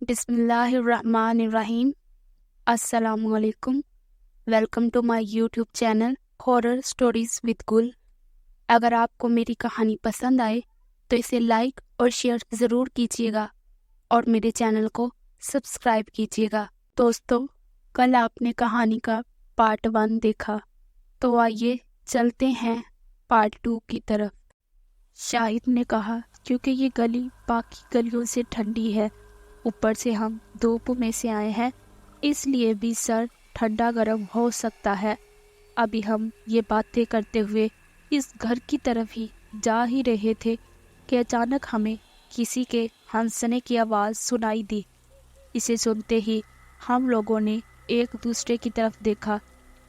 بسم اللہ الرحمن الرحیم۔ السلام علیکم۔ Welcome to my YouTube channel horror stories with Gul. اگر آپ کو میری کہانی پسند آئے تو اسے لائک اور شیئر ضرور کیجیے گا اور میرے چینل کو سبسکرائب کیجیے گا۔ دوستو، کل آپ نے کہانی کا پارٹ 1 دیکھا، تو آئیے چلتے ہیں پارٹ 2 کی طرف۔ شاہد نے کہا، کیونکہ یہ گلی باقی گلیوں سے ٹھنڈی ہے، اوپر سے ہم دھوپ میں سے آئے ہیں، اس لیے بھی سر ٹھنڈا گرم ہو سکتا ہے۔ ابھی ہم یہ باتیں کرتے ہوئے اس گھر کی طرف ہی جا ہی رہے تھے کہ اچانک ہمیں کسی کے ہنسنے کی آواز سنائی دی۔ اسے سنتے ہی ہم لوگوں نے ایک دوسرے کی طرف دیکھا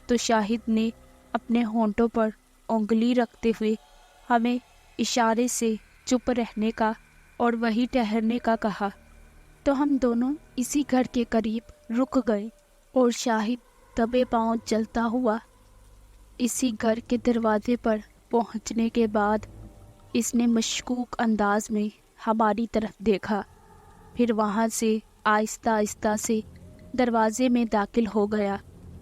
تو شاہد نے اپنے ہونٹوں پر انگلی رکھتے ہوئے ہمیں اشارے سے چپ رہنے کا اور وہیں ٹہرنے کا کہا، تو ہم دونوں اسی گھر کے قریب رک گئے اور شاہد دبے پاؤں چلتا ہوا اسی گھر کے دروازے پر پہنچنے کے بعد اس نے مشکوک انداز میں ہماری طرف دیکھا، پھر وہاں سے آہستہ آہستہ سے دروازے میں داخل ہو گیا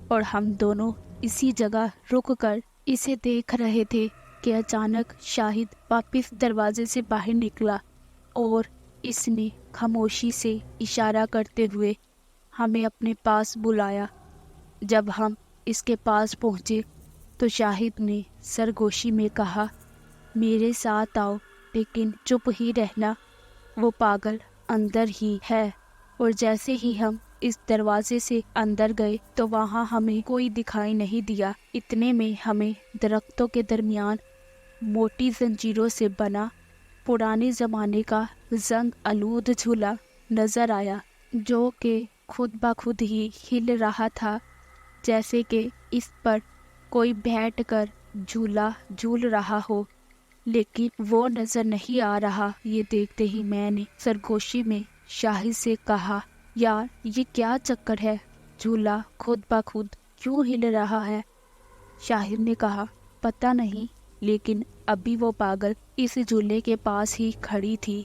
اور ہم دونوں اسی جگہ رک کر اسے دیکھ رہے تھے کہ اچانک شاہد واپس دروازے سے باہر نکلا اور اس نے خاموشی سے اشارہ کرتے ہوئے ہمیں اپنے پاس بلایا۔ جب ہم اس کے پاس پہنچے تو شاہد نے سرگوشی میں کہا، میرے ساتھ آؤ، لیکن چپ ہی رہنا، وہ پاگل اندر ہی ہے۔ اور جیسے ہی ہم اس دروازے سے اندر گئے تو وہاں ہمیں کوئی دکھائی نہیں دیا۔ اتنے میں ہمیں درختوں کے درمیان موٹی زنجیروں سے بنا پرانے زمانے کا زنگ آلود جھولا نظر آیا، جو کہ خود بخود ہی ہل رہا تھا، جیسے کہ اس پر کوئی بیٹھ کر جھولا جھول رہا ہو، لیکن وہ نظر نہیں آ رہا۔ یہ دیکھتے ہی میں نے سرگوشی میں شاہد سے کہا، یار یہ کیا چکر ہے، جھولا خود بخود کیوں ہل رہا ہے؟ شاہد نے کہا، پتہ نہیں، لیکن ابھی وہ پاگل اس جھولے کے پاس ہی کھڑی تھی،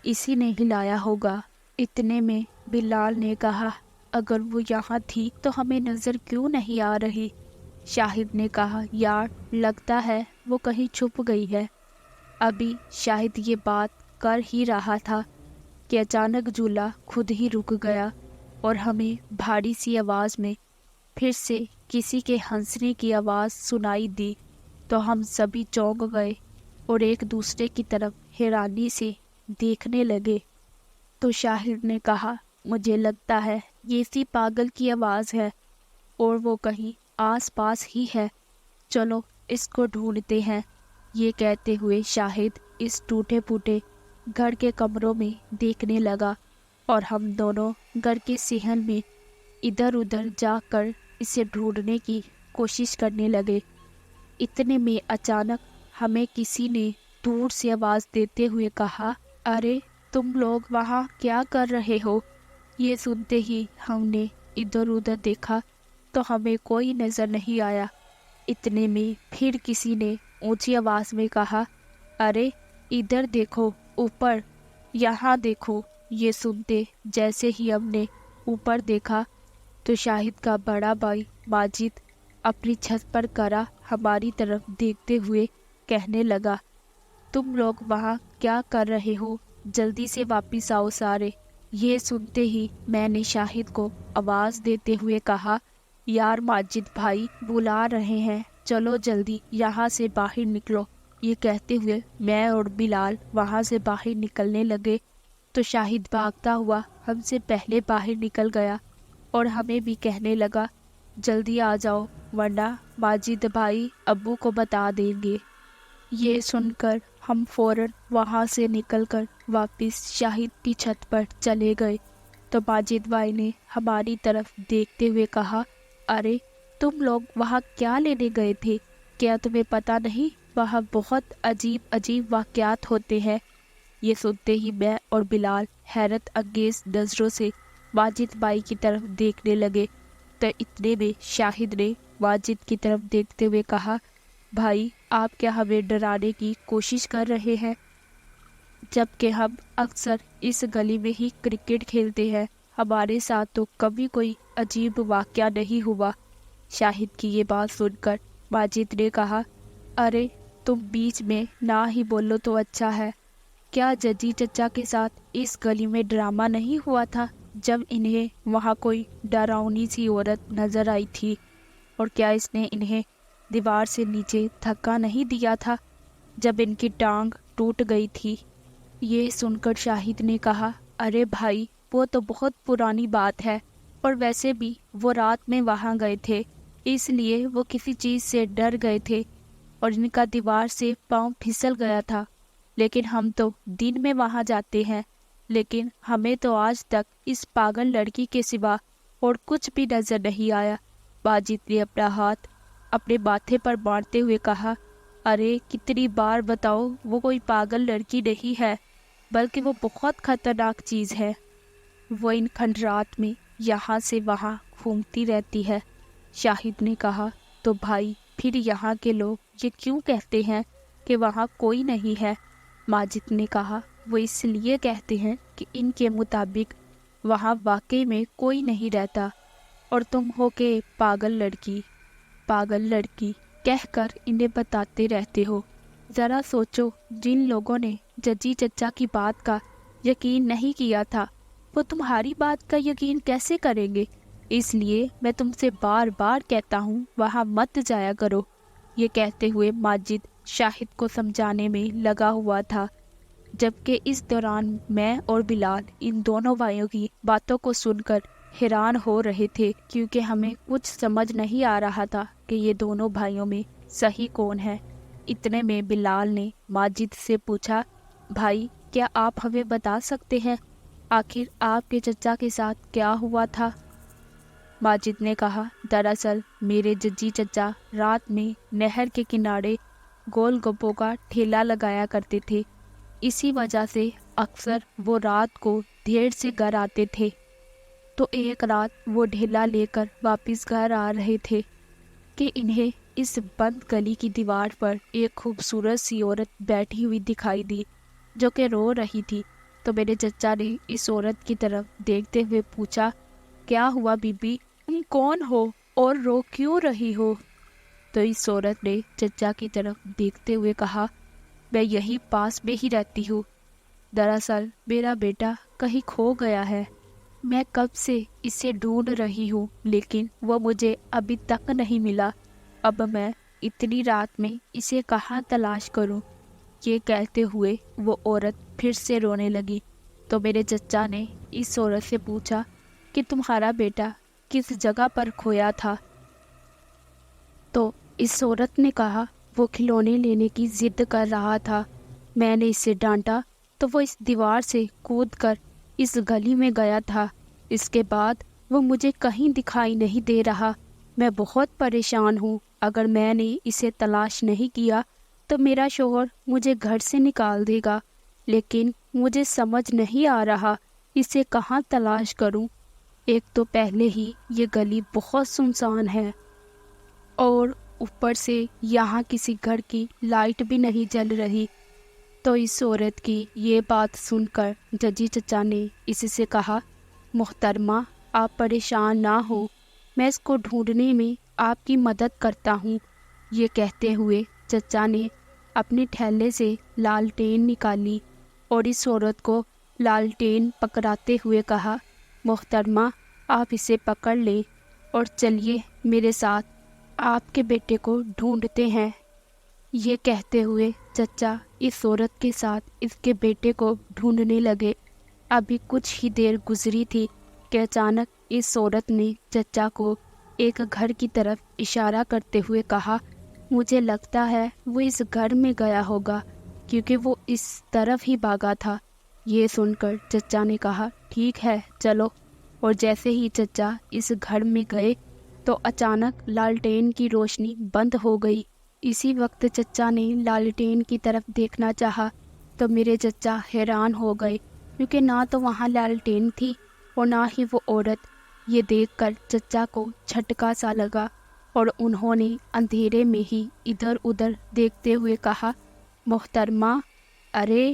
اسی نے ہلایا ہوگا۔ اتنے میں بلال نے کہا، اگر وہ یہاں تھی تو ہمیں نظر کیوں نہیں آ رہی؟ شاہد نے کہا، یار لگتا ہے وہ کہیں چھپ گئی ہے۔ ابھی شاہد یہ بات کر ہی رہا تھا کہ اچانک جھولا خود ہی رک گیا اور ہمیں بھاری سی آواز میں پھر سے کسی کے ہنسنے کی آواز سنائی دی، تو ہم سبھی چونک گئے اور ایک دوسرے کی طرف حیرانی سے دیکھنے لگے۔ تو شاہد نے کہا، مجھے لگتا ہے یہ اسی پاگل کی آواز ہے اور وہ کہیں آس پاس ہی ہے، چلو اس کو ڈھونڈتے ہیں۔ یہ کہتے ہوئے شاہد اس ٹوٹے پھوٹے گھر کے کمروں میں دیکھنے لگا اور ہم دونوں گھر کے صحن میں ادھر ادھر جا کر اسے ڈھونڈنے کی کوشش کرنے لگے۔ اتنے میں اچانک ہمیں کسی نے دور سے آواز دیتے ہوئے کہا، ارے تم لوگ وہاں کیا کر رہے ہو؟ یہ سنتے ہی ہم نے ادھر ادھر دیکھا تو ہمیں کوئی نظر نہیں آیا۔ اتنے میں پھر کسی نے اونچی آواز میں کہا، ارے ادھر دیکھو، اوپر، یہاں دیکھو۔ یہ سنتے جیسے ہی ہم نے اوپر دیکھا تو شاہد کا بڑا بھائی ماجد اپنی چھت پر کھڑا ہماری طرف دیکھتے ہوئے کہنے لگا، تم لوگ وہاں کیا کر رہے ہو؟ جلدی سے واپس آؤ سارے۔ یہ سنتے ہی میں نے شاہد کو آواز دیتے ہوئے کہا، یار ماجد بھائی بلا رہے ہیں، چلو جلدی یہاں سے باہر نکلو۔ یہ کہتے ہوئے میں اور بلال وہاں سے باہر نکلنے لگے تو شاہد بھاگتا ہوا ہم سے پہلے باہر نکل گیا اور ہمیں بھی کہنے لگا، جلدی آ جاؤ ورنہ ماجد بھائی ابو کو بتا دیں گے۔ یہ سن کر ہم فوراً وہاں سے نکل کر واپس شاہد کی چھت پر چلے گئے تو ماجد بھائی نے ہماری طرف دیکھتے ہوئے کہا، ارے تم لوگ وہاں کیا لینے گئے تھے؟ کیا تمہیں پتہ نہیں وہاں بہت عجیب عجیب واقعات ہوتے ہیں؟ یہ سنتے ہی میں اور بلال حیرت انگیز نظروں سے ماجد بھائی کی طرف دیکھنے لگے تو اتنے میں شاہد نے ماجد کی طرف دیکھتے ہوئے کہا، بھائی آپ کیا ہمیں ڈرانے کی کوشش کر رہے ہیں؟ جبکہ ہم اکثر اس گلی میں ہی کرکٹ کھیلتے ہیں، ہمارے ساتھ تو کبھی کوئی عجیب واقعہ نہیں ہوا۔ شاہد کی یہ بات سن کر ماجد نے کہا، ارے تم بیچ میں نہ ہی بولو تو اچھا ہے۔ کیا ججی چچا کے ساتھ اس گلی میں ڈرامہ نہیں ہوا تھا جب انہیں وہاں کوئی ڈراؤنی سی عورت نظر آئی تھی؟ اور کیا اس نے انہیں دیوار سے نیچے دھکا نہیں دیا تھا جب ان کی ٹانگ ٹوٹ گئی تھی؟ یہ سن کر شاہد نے کہا، ارے بھائی وہ تو بہت پرانی بات ہے، اور ویسے بھی وہ رات میں وہاں گئے تھے، اس لیے وہ کسی چیز سے ڈر گئے تھے اور ان کا دیوار سے پاؤں پھسل گیا تھا۔ لیکن ہم تو دن میں وہاں جاتے ہیں، لیکن ہمیں تو آج تک اس پاگل لڑکی کے سوا اور کچھ بھی نظر نہیں آیا۔ ماجد نے اپنا ہاتھ اپنے ماتھے پر مارتے ہوئے کہا، ارے کتنی بار بتاؤ، وہ کوئی پاگل لڑکی نہیں ہے، بلکہ وہ بہت خطرناک چیز ہے۔ وہ ان کھنڈرات میں یہاں سے وہاں گھومتی رہتی ہے۔ شاہد نے کہا، تو بھائی پھر یہاں کے لوگ یہ کیوں کہتے ہیں کہ وہاں کوئی نہیں ہے؟ ماجد نے کہا، وہ اس لیے کہتے ہیں کہ ان کے مطابق وہاں واقعی میں کوئی نہیں رہتا، اور تم ہو کہ پاگل لڑکی کہہ کر انہیں بتاتے رہتے ہو۔ ذرا سوچو، جن لوگوں نے ججی چچا کی بات کا یقین نہیں کیا تھا، وہ تمہاری بات کا یقین کیسے کریں گے؟ اس لیے میں تم سے بار بار کہتا ہوں وہاں مت جایا کرو۔ یہ کہتے ہوئے ماجد شاہد کو سمجھانے میں لگا ہوا تھا، جبکہ اس دوران میں اور بلال ان دونوں بھائیوں کی باتوں کو سن کر حیران ہو رہے تھے، کیونکہ ہمیں کچھ سمجھ نہیں آ رہا تھا کہ یہ دونوں بھائیوں میں صحیح کون ہے۔ اتنے میں بلال نے ماجد سے پوچھا، بھائی کیا آپ ہمیں بتا سکتے ہیں آخر آپ کے چچا کے ساتھ کیا ہوا تھا؟ ماجد نے کہا، دراصل میرے ججی چچا رات میں نہر کے کنارے گول گپوں کا ٹھیلا لگایا کرتے تھے، اسی وجہ سے اکثر وہ رات کو دیر سے گھر آتے تھے۔ تو ایک رات وہ ڈھیلا لے کر واپس گھر آ رہے تھے کہ انہیں اس بند گلی کی دیوار پر ایک خوبصورت سی عورت بیٹھی ہوئی دکھائی دی جو کہ رو رہی تھی۔ تو میرے چچا نے اس عورت کی طرف دیکھتے ہوئے پوچھا، کیا ہوا بی بی، تم کون ہو اور رو کیوں رہی ہو؟ تو اس عورت نے چچا کی طرف دیکھتے ہوئے کہا، میں یہی پاس میں ہی رہتی ہوں، دراصل میرا بیٹا کہیں کھو گیا ہے، میں کب سے اسے ڈھونڈ رہی ہوں لیکن وہ مجھے ابھی تک نہیں ملا، اب میں اتنی رات میں اسے کہاں تلاش کروں؟ یہ کہتے ہوئے وہ عورت پھر سے رونے لگی۔ تو میرے چچا نے اس عورت سے پوچھا کہ تمہارا بیٹا کس جگہ پر کھویا تھا؟ تو اس عورت نے کہا، وہ کھلونے لینے کی ضد کر رہا تھا، میں نے اسے ڈانٹا تو وہ اس دیوار سے کود کر اس گلی میں گیا تھا، اس کے بعد وہ مجھے کہیں دکھائی نہیں دے رہا، میں بہت پریشان ہوں، اگر میں نے اسے تلاش نہیں کیا تو میرا شوہر مجھے گھر سے نکال دے گا، لیکن مجھے سمجھ نہیں آ رہا اسے کہاں تلاش کروں۔ ایک تو پہلے ہی یہ گلی بہت سنسان ہے، اور اوپر سے یہاں کسی گھر کی لائٹ بھی نہیں جل رہی۔ تو اس عورت کی یہ بات سن کر ججی چچا نے اس سے کہا، محترمہ آپ پریشان نہ ہو، میں اس کو ڈھونڈنے میں آپ کی مدد کرتا ہوں۔ یہ کہتے ہوئے چچا نے اپنے تھیلے سے لالٹین نکالی اور اس عورت کو لالٹین پکڑاتے ہوئے کہا، محترمہ آپ اسے پکڑ لیں اور چلیے میرے ساتھ، آپ کے بیٹے کو ڈھونڈتے ہیں۔ یہ کہتے ہوئے چچا اس عورت کے ساتھ اس کے بیٹے کو ڈھونڈنے لگے۔ ابھی کچھ ہی دیر گزری تھی کہ اچانک اس عورت نے چچا کو ایک گھر کی طرف اشارہ کرتے ہوئے کہا، مجھے لگتا ہے وہ اس گھر میں گیا ہوگا کیونکہ وہ اس طرف ہی بھاگا تھا۔ یہ سن کر چچا نے کہا، ٹھیک ہے چلو، اور جیسے ہی چچا اس گھر میں گئے تو اچانک لالٹین کی روشنی بند ہو گئی۔ اسی وقت چچا نے لالٹین کی طرف دیکھنا چاہا تو میرے چچا حیران ہو گئے، کیونکہ نہ تو وہاں لالٹین تھی اور نہ ہی وہ عورت۔ یہ دیکھ کر چچا کو جھٹکا سا لگا اور انہوں نے اندھیرے میں ہی ادھر ادھر دیکھتے ہوئے کہا، محترمہ ارے